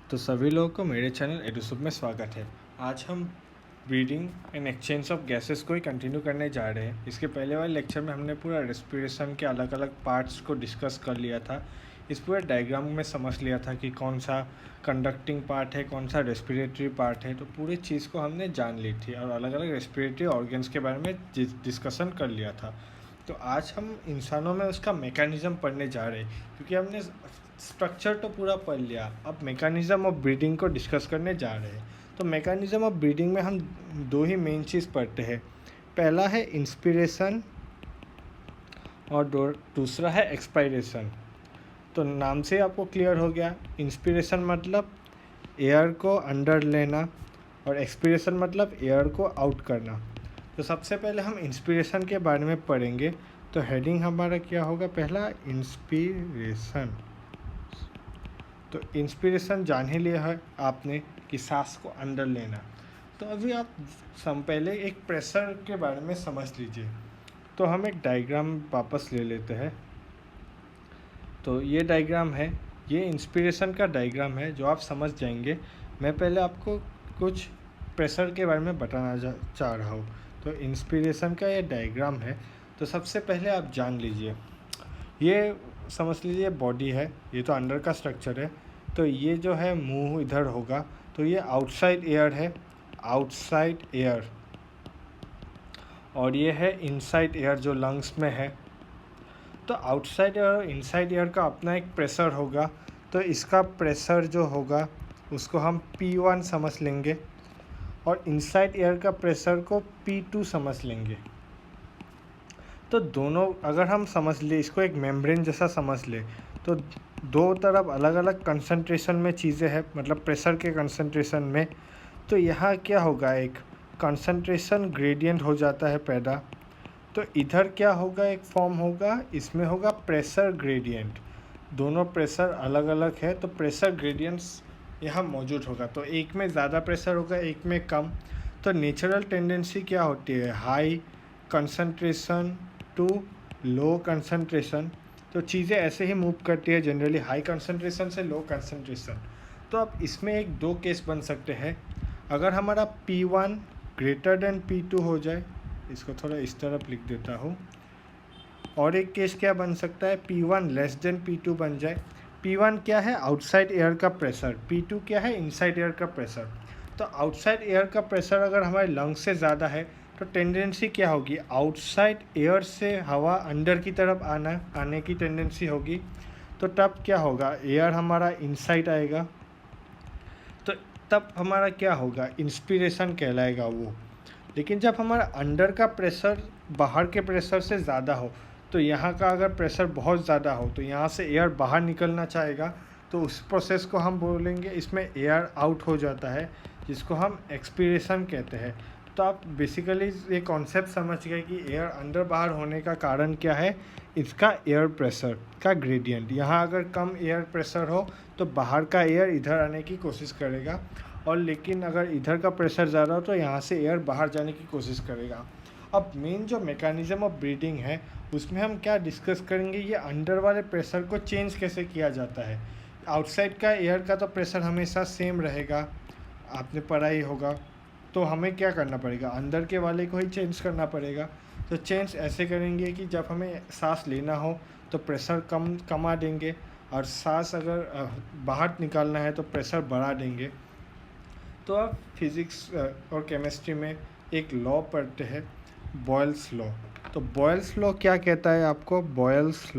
तो सभी लोगों को मेरे चैनल एडुसुप में स्वागत है। आज हम breathing and exchange of gases को ही कंटिन्यू करने जा रहे हैं। इसके पहले वाले लेक्चर में हमने पूरा रेस्पिरेशन के अलग अलग पार्ट्स को डिस्कस कर लिया था। इस पूरे डायग्राम में समझ लिया था कि कौन सा कंडक्टिंग पार्ट है, कौन सा रेस्पिरेटरी पार्ट है। तो पूरी चीज़ को हमने जान ली थी और अलग अलग रेस्पिरेटरी ऑर्गन्स के बारे में डिस्कशन कर लिया था। तो आज हम इंसानों में उसका मैकेनिज़्म पढ़ने जा रहे हैं, क्योंकि हमने स्ट्रक्चर तो पूरा पढ़ लिया। अब मैकेनिज़्म ऑफ ब्रीदिंग को डिस्कस करने जा रहे हैं। तो मैकेनिज़्म ऑफ ब्रीदिंग में हम दो ही मेन चीज़ पढ़ते हैं। पहला है इंस्पिरेशन और दूसरा है एक्सपायरेशन। तो नाम से आपको क्लियर हो गया। इंस्पिरेशन मतलब एयर को अंदर लेना और एक्सपिरेशन मतलब एयर को आउट करना। तो सबसे पहले हम इंस्पिरेशन के बारे में पढ़ेंगे। तो हेडिंग हमारा क्या होगा? पहला इंस्पिरेशन। तो इंस्पिरेशन जान ही लिया है आपने कि सांस को अंदर लेना। तो अभी आप पहले एक प्रेशर के बारे में समझ लीजिए। तो हम एक डायग्राम वापस ले लेते हैं। तो ये डायग्राम है, ये इंस्पिरेशन का डायग्राम है जो आप समझ जाएंगे। मैं पहले आपको कुछ प्रेशर के बारे में बताना चाह रहा हूँ। तो इंस्पिरेशन का ये डायग्राम है। तो सबसे पहले आप जान लीजिए, ये समझ लीजिए बॉडी है, ये तो अंदर का स्ट्रक्चर है। तो ये जो है मुंह इधर होगा, तो ये आउटसाइड एयर है, आउटसाइड एयर। और ये है इनसाइड एयर जो लंग्स में है। तो आउटसाइड एयर और इनसाइड एयर का अपना एक प्रेशर होगा। तो इसका प्रेशर जो होगा उसको हम P1 समझ लेंगे और इनसाइड एयर का प्रेशर को P2 समझ लेंगे। तो दोनों अगर हम समझ ले, इसको एक मेम्ब्रेन जैसा समझ ले, तो दो तरफ अलग अलग कंसंट्रेशन में चीज़ें हैं, मतलब प्रेशर के कंसंट्रेशन में। तो यहाँ क्या होगा, एक कंसंट्रेशन ग्रेडियंट हो जाता है पैदा। तो इधर क्या होगा, एक फॉर्म होगा, इसमें होगा प्रेशर ग्रेडियंट। दोनों प्रेशर अलग अलग है, तो प्रेशर ग्रेडियंट्स यहाँ मौजूद होगा। तो एक में ज़्यादा प्रेशर होगा, एक में कम। तो नेचुरल टेंडेंसी क्या होती है? High concentration to low concentration. तो चीज़ें ऐसे ही मूव करती है जनरली, हाई कंसंट्रेशन से लो कंसंट्रेशन। तो अब इसमें एक दो केस बन सकते हैं। अगर हमारा P1 ग्रेटर देन P2 हो जाए, इसको थोड़ा इस तरफ लिख देता हूँ। और एक केस क्या बन सकता है? P1 लेस देन P2 बन जाए। P1 क्या है? आउटसाइड एयर का प्रेशर। P2 क्या है? इनसाइड एयर का प्रेशर। तो आउटसाइड एयर का प्रेशर अगर हमारे लंग्स से ज़्यादा है तो टेंडेंसी क्या होगी? आउटसाइड एयर से हवा अंदर की तरफ आने की टेंडेंसी होगी। तो तब क्या होगा? एयर हमारा इनसाइड आएगा। तो तब हमारा क्या होगा? इंस्पिरेशन कहलाएगा वो। लेकिन जब हमारा अंदर का प्रेशर बाहर के प्रेशर से ज़्यादा हो, तो यहाँ का अगर प्रेशर बहुत ज़्यादा हो तो यहाँ से एयर बाहर निकलना चाहेगा, तो उस प्रोसेस को हम बोलेंगे, इसमें एयर आउट हो जाता है, जिसको हम एक्सपीरेशन कहते हैं। तो आप बेसिकली ये कॉन्सेप्ट समझ गए कि एयर अंदर बाहर होने का कारण क्या है? इसका एयर प्रेशर का ग्रेडियंट। यहाँ अगर कम एयर प्रेशर हो तो बाहर का एयर इधर आने की कोशिश करेगा, और लेकिन अगर इधर का प्रेशर ज़्यादा हो तो यहाँ से एयर बाहर जाने की कोशिश करेगा। अब मेन जो मैकेनिज़्म ऑफ ब्रीदिंग है उसमें हम क्या डिस्कस करेंगे, ये अंदर वाले प्रेशर को चेंज कैसे किया जाता है। आउटसाइड का एयर का तो प्रेशर हमेशा सेम रहेगा, आपने पढ़ा ही होगा। तो हमें क्या करना पड़ेगा? अंदर के वाले को ही चेंज करना पड़ेगा। तो चेंज ऐसे करेंगे कि जब हमें सांस लेना हो तो प्रेशर कमा देंगे, और सांस अगर बाहर निकालना है तो प्रेशर बढ़ा देंगे। तो आप फिज़िक्स और केमिस्ट्री में एक लॉ पढ़ते हैं, बॉयल्स लॉ। तो बॉयल्स लॉ क्या कहता है आपको? बॉयल्स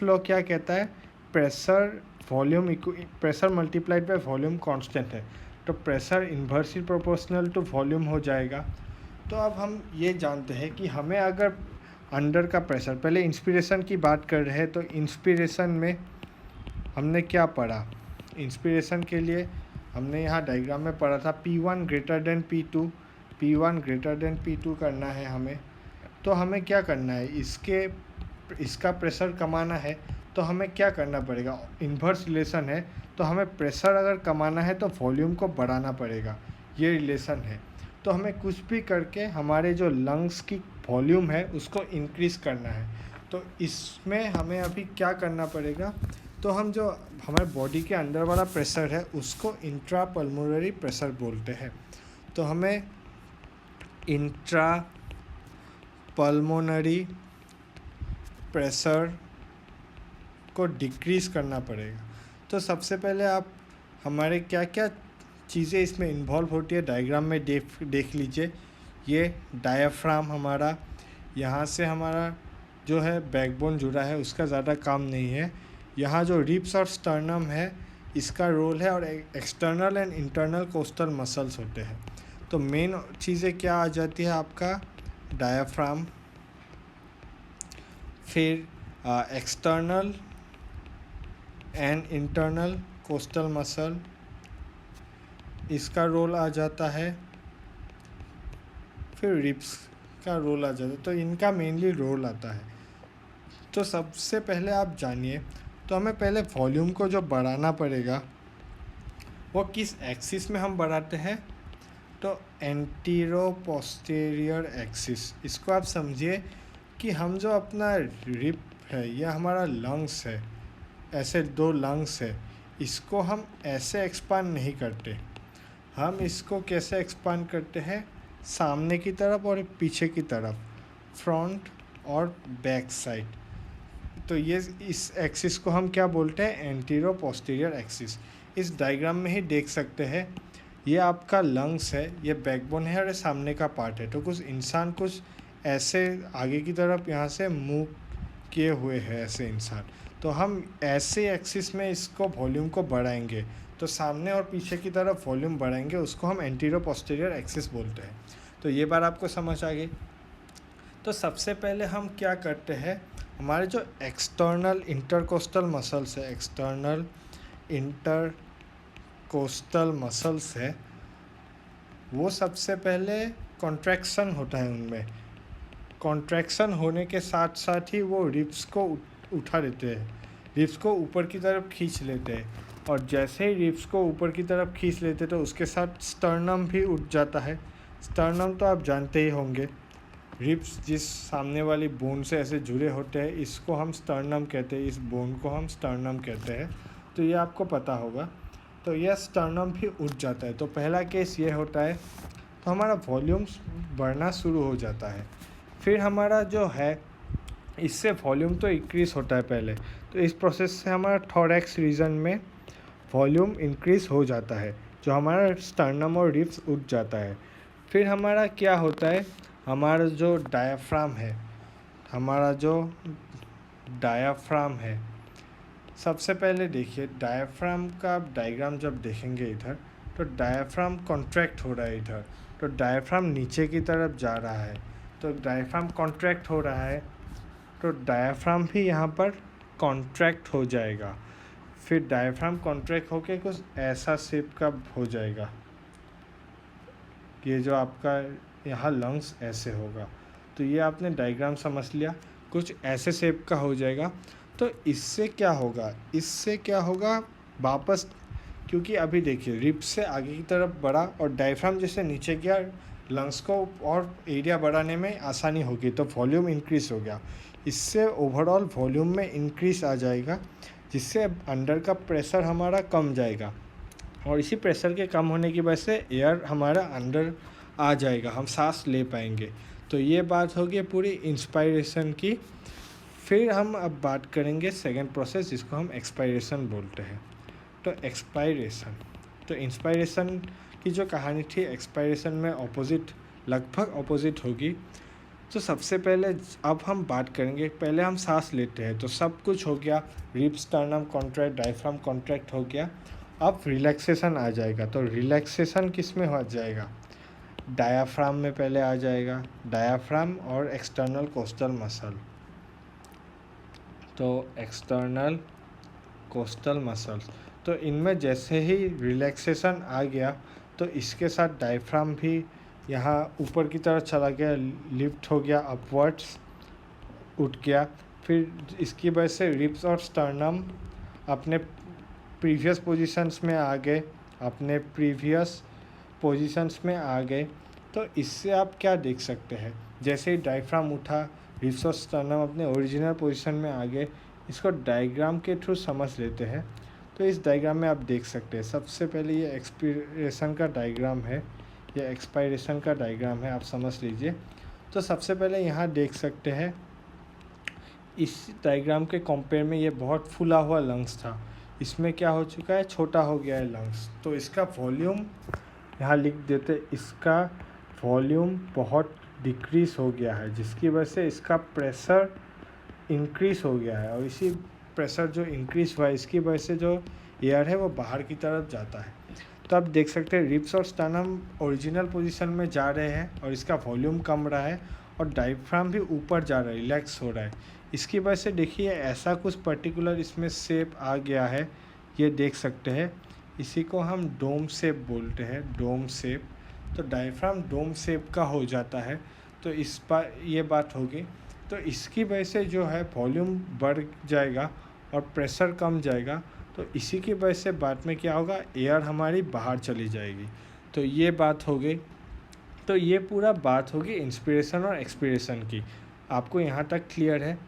लॉ क्या कहता है? Pressure multiplied by volume constant है, तो pressure inversely proportional to volume हो जाएगा। तो अब हम ये जानते हैं कि हमें अगर अंदर का प्रेशर, पहले इंस्पिरेशन की बात कर रहे हैं, तो इंस्पिरेशन में हमने क्या पढ़ा? इंस्पिरेशन के लिए हमने यहाँ डायग्राम में पढ़ा था P1 greater than P2, P1 greater than P2 करना है हमें। तो हमें क्या करना है? इसका प्रेशर कमाना है, तो हमें क्या करना पड़ेगा? इन्वर्स रिलेशन है, तो हमें प्रेशर अगर कमाना है तो वॉल्यूम को बढ़ाना पड़ेगा, ये रिलेशन है। तो हमें कुछ भी करके हमारे जो लंग्स की वॉल्यूम है उसको इंक्रीज़ करना है। तो इसमें हमें अभी क्या करना पड़ेगा? तो हम जो हमारे बॉडी के अंदर वाला प्रेशर है उसको इंट्रा पल्मोनरी प्रेशर बोलते हैं। तो हमें इंट्रा पल्मोनरी प्रेशर को डिक्रीज़ करना पड़ेगा। तो सबसे पहले आप हमारे क्या क्या चीज़ें इसमें इन्वॉल्व होती है डायग्राम में देख लीजिए। ये डायाफ्राम हमारा, यहाँ से हमारा जो है बैकबोन जुड़ा है, उसका ज़्यादा काम नहीं है। यहाँ जो रिब्स और स्टर्नम है इसका रोल है, और external and internal coastal muscles होते हैं। तो मेन चीज़ें क्या आ जाती है आपका डायाफ्राम, फिर external and internal coastal muscle, इसका रोल आ जाता है, फिर रिब्स का रोल आ जाता है। तो इनका मेनली रोल आता है। तो सबसे पहले आप जानिए, तो हमें पहले वॉल्यूम को जो बढ़ाना पड़ेगा वो किस एक्सिस में हम बढ़ाते हैं, तो एंटीरो पोस्टीरियर एक्सिस। इसको आप समझिए कि हम जो अपना रिब है, यह हमारा लंग्स है, ऐसे दो लंग्स है, इसको हम ऐसे एक्सपांड नहीं करते। हम इसको कैसे एक्सपांड करते हैं, सामने की तरफ और पीछे की तरफ, फ्रंट और बैक साइड। तो ये इस एक्सिस को हम क्या बोलते हैं, एंटीरो पोस्टीरियर एक्सिस। इस डायग्राम में ही देख सकते हैं, ये आपका लंग्स है, ये बैकबोन है और ये सामने का पार्ट है। तो कुछ इंसान कुछ ऐसे आगे की तरफ यहाँ से मूव किए हुए हैं, ऐसे इंसान। तो हम ऐसे एक्सिस में इसको वॉल्यूम को बढ़ाएंगे, तो सामने और पीछे की तरफ वॉल्यूम बढ़ाएंगे, उसको हम एंटीरो पोस्टीरियर एक्सिस बोलते हैं। तो ये बात आपको समझ आ गई। तो सबसे पहले हम क्या करते हैं, हमारे जो एक्सटर्नल इंटरकोस्टल मसल्स है, एक्सटर्नल इंटरकोस्टल मसल्स है, वो सबसे पहले कॉन्ट्रैक्शन होता है उनमें। कॉन्ट्रैक्शन होने के साथ साथ ही वो रिब्स को उठा देते हैं, रिब्स को ऊपर की तरफ खींच लेते हैं। और जैसे ही रिब्स को ऊपर की तरफ खींच लेते तो उसके साथ स्टर्नम भी उठ जाता है। स्टर्नम तो आप जानते ही होंगे, रिब्स जिस सामने वाली बोन से ऐसे जुड़े होते हैं, इसको हम स्टर्नम कहते हैं, इस बोन को हम स्टर्नम कहते हैं। तो ये आपको पता होगा। तो यह स्टर्नम भी उठ जाता है। तो पहला केस ये होता है, तो हमारा वॉल्यूम्स बढ़ना शुरू हो जाता है। फिर हमारा जो है, इससे वॉल्यूम तो इंक्रीज़ होता है पहले, तो इस प्रोसेस से हमारा थोरैक्स रीजन में वॉल्यूम इंक्रीज़ हो जाता है, जो हमारा स्टर्नम और रिब्स उठ जाता है। फिर हमारा क्या होता है, हमारा जो डायाफ्राम है, सबसे पहले देखिए डायाफ्राम का डायग्राम जब देखेंगे इधर, तो डायाफ्राम कॉन्ट्रैक्ट हो रहा है इधर, तो डायाफ्राम नीचे की तरफ जा रहा है। तो डायाफ्राम कॉन्ट्रैक्ट हो रहा है, तो डायाफ्राम भी यहाँ पर कॉन्ट्रैक्ट हो जाएगा। फिर डायाफ्राम कॉन्ट्रैक्ट होके कुछ ऐसा शेप का हो जाएगा, ये जो आपका यहाँ लंग्स ऐसे होगा। तो ये आपने डायग्राम समझ लिया, कुछ ऐसे शेप का हो जाएगा। तो इससे क्या होगा वापस, क्योंकि अभी देखिए रिब्स से आगे की तरफ बढ़ा और डायफ्राम जैसे नीचे गया, लंग्स को और एरिया बढ़ाने में आसानी होगी, तो वॉल्यूम इंक्रीज़ हो गया। इससे ओवरऑल वॉल्यूम में इंक्रीज़ आ जाएगा, जिससे अंडर का प्रेशर हमारा कम जाएगा, और इसी प्रेशर के कम होने की वजह से एयर हमारा अंदर आ जाएगा, हम सांस ले पाएंगे। तो ये बात होगी पूरी इंस्पायरेशन की। फिर हम अब बात करेंगे सेकंड प्रोसेस, जिसको हम एक्सपायरेशन बोलते हैं। तो इंस्पायरेशन की जो कहानी थी, एक्सपायरेशन में लगभग ऑपोजिट होगी। तो सबसे पहले अब हम बात करेंगे, पहले हम सांस लेते हैं तो सब कुछ हो गया, ribs sternum contract, diaphragm contract हो गया। अब रिलैक्सेशन आ जाएगा। तो रिलैक्सेशन किस में हो जाएगा, डायाफ्राम में पहले आ जाएगा, डायाफ्राम और एक्सटर्नल कोस्टल मसल। तो एक्सटर्नल कोस्टल मसल्स, तो इनमें जैसे ही रिलैक्सेशन आ गया, तो इसके साथ डायफ्राम भी यहाँ ऊपर की तरफ चला गया, लिफ्ट हो गया, अपवर्ड्स उठ गया। फिर इसकी वजह से रिब्स और स्टर्नम अपने प्रीवियस पोजीशंस में आ गए। तो इससे आप क्या देख सकते हैं, जैसे ही डायफ्राम उठा, रिब्स और स्टर्नम अपने ओरिजिनल पोजीशन में आ गए, इसको डायग्राम के थ्रू समझ लेते हैं। तो इस डायग्राम में आप देख सकते हैं, सबसे पहले ये एक्सपीरेशन का डायग्राम है, ये एक्सपायरेशन का डायग्राम है, आप समझ लीजिए। तो सबसे पहले यहाँ देख सकते हैं, इस डायग्राम के कंपेयर में ये बहुत फूला हुआ लंग्स था, इसमें क्या हो चुका है, छोटा हो गया है लंग्स। तो इसका वॉल्यूम यहाँ लिख देते, इसका वॉल्यूम बहुत डिक्रीज़ हो गया है, जिसकी वजह से इसका प्रेशर इंक्रीज़ हो गया है, और इसी प्रेशर जो इंक्रीज़ हुआ है इसकी वजह से जो एयर है वो बाहर की तरफ जाता है। तो आप देख सकते हैं रिब्स और स्टर्नम ओरिजिनल पोजीशन में जा रहे हैं और इसका वॉल्यूम कम रहा है, और डायफ्राम भी ऊपर जा रहा है, रिलैक्स हो रहा है। इसकी वजह से देखिए ऐसा कुछ पर्टिकुलर इसमें शेप आ गया है, ये देख सकते हैं। इसी को हम डोम शेप बोलते हैं, डोम शेप। तो डायफ्राम डोम शेप का हो जाता है। तो इस बार ये बात होगी। तो इसकी वजह से जो है वॉल्यूम बढ़ जाएगा और प्रेशर कम जाएगा। तो इसी की वजह से बाद में क्या होगा, एयर हमारी बाहर चली जाएगी। तो ये बात हो गई। तो ये पूरा बात होगी इंस्पिरेशन और एक्सपिरेशन की। आपको यहाँ तक क्लियर है?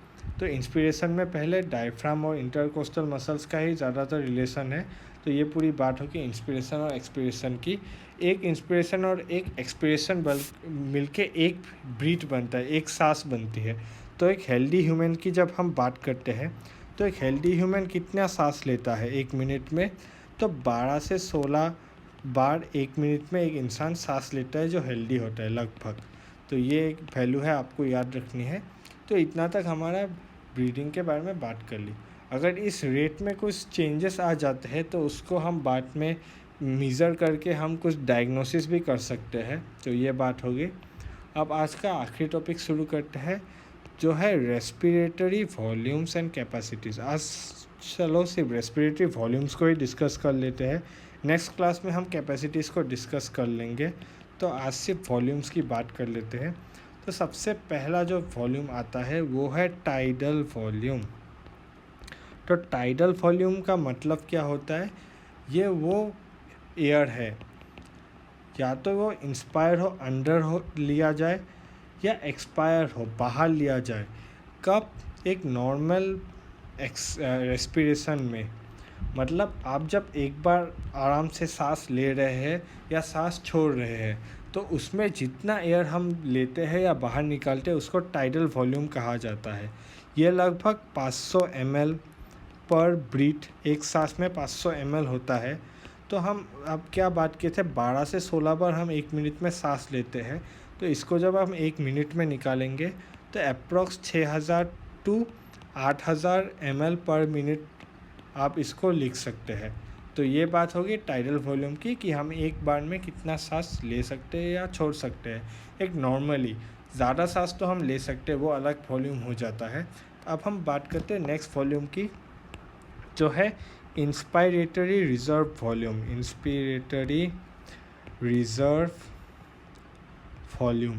तो इंस्पिरेशन में पहले डायफ्राम और इंटरकोस्टल मसल्स का ही ज़्यादातर रिलेशन है। तो ये पूरी बात होगी इंस्पिरेशन और एक्सपिरेशन की। एक इंस्पिरेशन और एक एक्सपिरेशन मिलके एक ब्रीथ बनता है, एक सांस बनती है। तो एक हेल्दी ह्यूमन की जब हम बात करते हैं, तो एक हेल्दी ह्यूमन कितना सांस लेता है एक मिनट में? तो 12 से 16 बार एक मिनट में एक इंसान सांस लेता है जो हेल्दी होता है लगभग। तो ये एक वैल्यू है, आपको याद रखनी है। तो इतना तक हमारा ब्रीदिंग के बारे में बात कर ली। अगर इस रेट में कुछ चेंजेस आ जाते हैं तो उसको हम बाद में मेज़र करके हम कुछ डायग्नोसिस भी कर सकते हैं। तो ये बात होगी। अब आज का आखिरी टॉपिक शुरू करते हैं, जो है रेस्पिरेटरी वॉल्यूम्स एंड कैपेसिटीज़। आज चलो सिर्फ रेस्पिरेटरी वॉल्यूम्स को ही डिस्कस कर लेते हैं, नेक्स्ट क्लास में हम कैपेसिटीज़ को डिस्कस कर लेंगे। तो आज सिर्फ वॉल्यूम्स की बात कर लेते हैं। तो सबसे पहला जो वॉल्यूम आता है वो है टाइडल वॉल्यूम। तो टाइडल वॉल्यूम का मतलब क्या होता है? ये वो एयर है, या तो वो इंस्पायर हो अंदर हो लिया जाए, या एक्सपायर हो बाहर लिया जाए। कब? एक नॉर्मल रेस्पिरेशन में। मतलब आप जब एक बार आराम से सांस ले रहे हैं या सांस छोड़ रहे हैं, तो उसमें जितना एयर हम लेते हैं या बाहर निकालते हैं उसको टाइडल वॉल्यूम कहा जाता है। ये लगभग 500 ml पर ब्रीथ, एक सांस में 500 ml होता है। तो हम अब क्या बात किए थे, 12 से 16 बार हम एक मिनट में सांस लेते हैं। तो इसको जब हम एक मिनट में निकालेंगे तो approx 6000 to 8000 ml per minute आप इसको लिख सकते हैं। तो ये बात होगी टाइडल वॉल्यूम की, कि हम एक बार में कितना सांस ले सकते हैं या छोड़ सकते हैं। एक नॉर्मली ज़्यादा सांस तो हम ले सकते हैं, वो अलग वॉल्यूम हो जाता है। अब हम बात करते हैं नेक्स्ट वॉल्यूम की, जो है inspiratory reserve volume. Inspiratory reserve volume.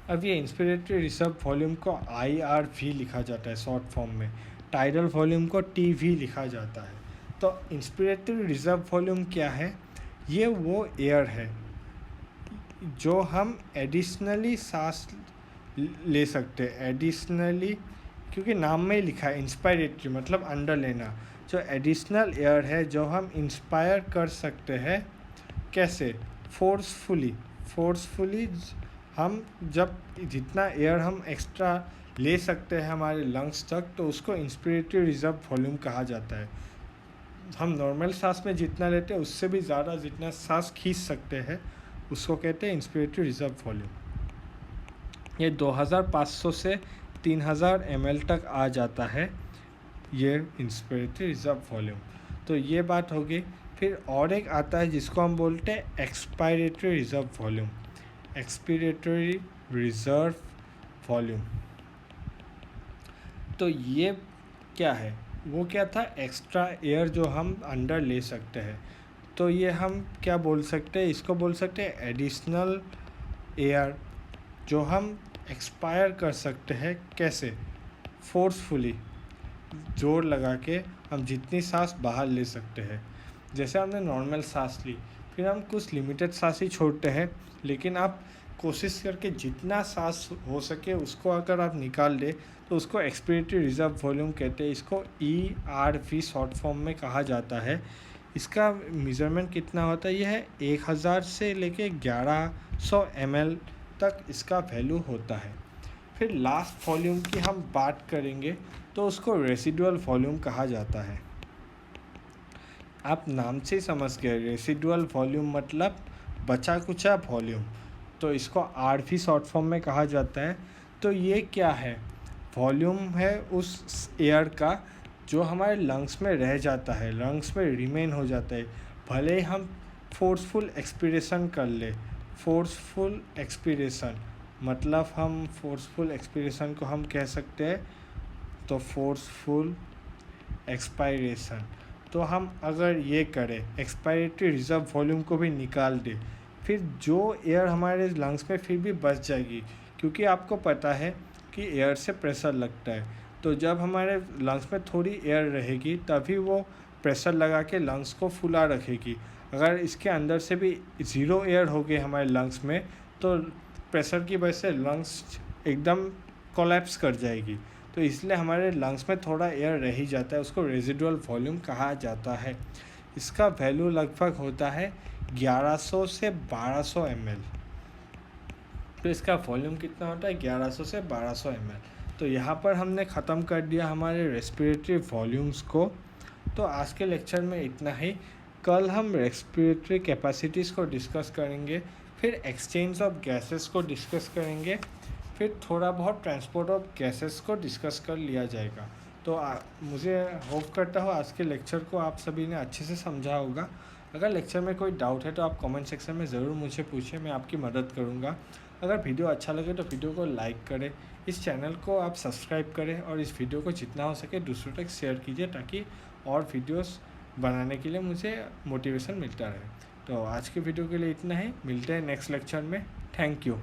अब ये इंस्पिरेटरी रिजर्व वॉल्यूम को IRV लिखा जाता है शॉर्ट फॉर्म में, टाइडल वॉल्यूम को TV लिखा जाता है। तो इंस्पिरेटरी रिजर्व वॉल्यूम क्या है? ये वो एयर है जो हम एडिशनली सांस ले सकते हैं। एडिशनली, क्योंकि नाम में ही लिखा है इंस्पायरेटरी मतलब अंदर लेना। जो एडिशनल एयर है जो हम इंस्पायर कर सकते हैं। कैसे? फोर्सफुली हम जब जितना एयर हम एक्स्ट्रा ले सकते हैं हमारे लंग्स तक, तो उसको इंस्पिरेटरी रिजर्व वॉल्यूम कहा जाता है। हम नॉर्मल सांस में जितना लेते हैं उससे भी ज़्यादा जितना सांस खींच सकते हैं उसको कहते हैं इंस्पिरेटरी रिजर्व वॉल्यूम। ये 2500 से 3000 ml तक आ जाता है, ये इंस्पिरेटरी रिजर्व वॉल्यूम। तो ये बात होगी। फिर और एक आता है जिसको हम बोलते हैं expiratory reserve volume. Expiratory reserve volume. तो ये क्या है? वो क्या था? एक्स्ट्रा एयर जो हम अंदर ले सकते हैं। तो ये हम क्या बोल सकते हैं? इसको बोल सकते हैं एडिशनल एयर जो हम एक्सपायर कर सकते हैं। कैसे? फोर्सफुली, जोर लगा के हम जितनी सांस बाहर ले सकते हैं। जैसे हमने नॉर्मल सांस ली, फिर हम कुछ लिमिटेड सांस ही छोड़ते हैं, लेकिन आप कोशिश करके जितना सांस हो सके उसको अगर आप निकाल दे तो उसको एक्सपिरेटरी रिजर्व वॉल्यूम कहते हैं। इसको ERV शॉर्ट फॉर्म में कहा जाता है। इसका मेज़रमेंट कितना होता है, यह है 1000 से लेके 1100 ml तक इसका वैल्यू होता है। फिर लास्ट वॉल्यूम की हम बात करेंगे तो उसको रेसिडुअल वॉल्यूम कहा जाता है। आप नाम से ही समझ गए, रेसिडुअल वॉल्यूम मतलब बचा कुचा वॉल्यूम, तो इसको RV शॉर्ट फॉर्म में कहा जाता है। तो ये क्या है, वॉल्यूम है उस एयर का जो हमारे लंग्स में रह जाता है, लंग्स में रिमेन हो जाता है, भले ही हम फोर्सफुल एक्सपीरेशन कर ले। फोर्सफुल एक्सपीरेशन मतलब हम फोर्सफुल एक्सपीरेशन को हम कह सकते हैं तो फोर्सफुल एक्सपायरेशन। तो हम अगर ये करें, एक्सपायरेटरी रिजर्व वॉल्यूम को भी निकाल दें, फिर जो एयर हमारे लंग्स में फिर भी बच जाएगी, क्योंकि आपको पता है कि एयर से प्रेशर लगता है। तो जब हमारे लंग्स में थोड़ी एयर रहेगी तभी वो प्रेशर लगा के लंग्स को फुला रखेगी। अगर इसके अंदर से भी 0 एयर हो गए हमारे लंग्स में तो प्रेशर की वजह से लंग्स एकदम कोलैप्स कर जाएगी। तो इसलिए हमारे लंग्स में थोड़ा एयर रह ही जाता है, उसको रेजिडुअल वॉल्यूम कहा जाता है। इसका वैल्यू लगभग होता है 1100 से 1200 ml। तो इसका वॉल्यूम कितना होता है, 1100 से 1200 ml। तो यहाँ पर हमने ख़त्म कर दिया हमारे रेस्पिरेटरी वॉल्यूम्स को। तो आज के लेक्चर में इतना ही। कल हम रेस्पिरेटरी कैपेसिटीज़ को डिस्कस करेंगे, फिर एक्सचेंज ऑफ गैसेस को डिस्कस करेंगे, फिर थोड़ा बहुत ट्रांसपोर्ट ऑफ गैसेस को डिस्कस कर लिया जाएगा। तो मुझे होप करता हूँ आज के लेक्चर को आप सभी ने अच्छे से समझा होगा। अगर लेक्चर में कोई डाउट है तो आप कमेंट सेक्शन में ज़रूर मुझे पूछें, मैं आपकी मदद करूँगा। अगर वीडियो अच्छा लगे तो वीडियो को लाइक करें, इस चैनल को आप सब्सक्राइब करें और इस वीडियो को जितना हो सके दूसरों तक शेयर कीजिए, ताकि और वीडियोस बनाने के लिए मुझे मोटिवेशन मिलता रहे। तो आज के वीडियो के लिए इतना ही, मिलते हैं नेक्स्ट लेक्चर में। Thank you.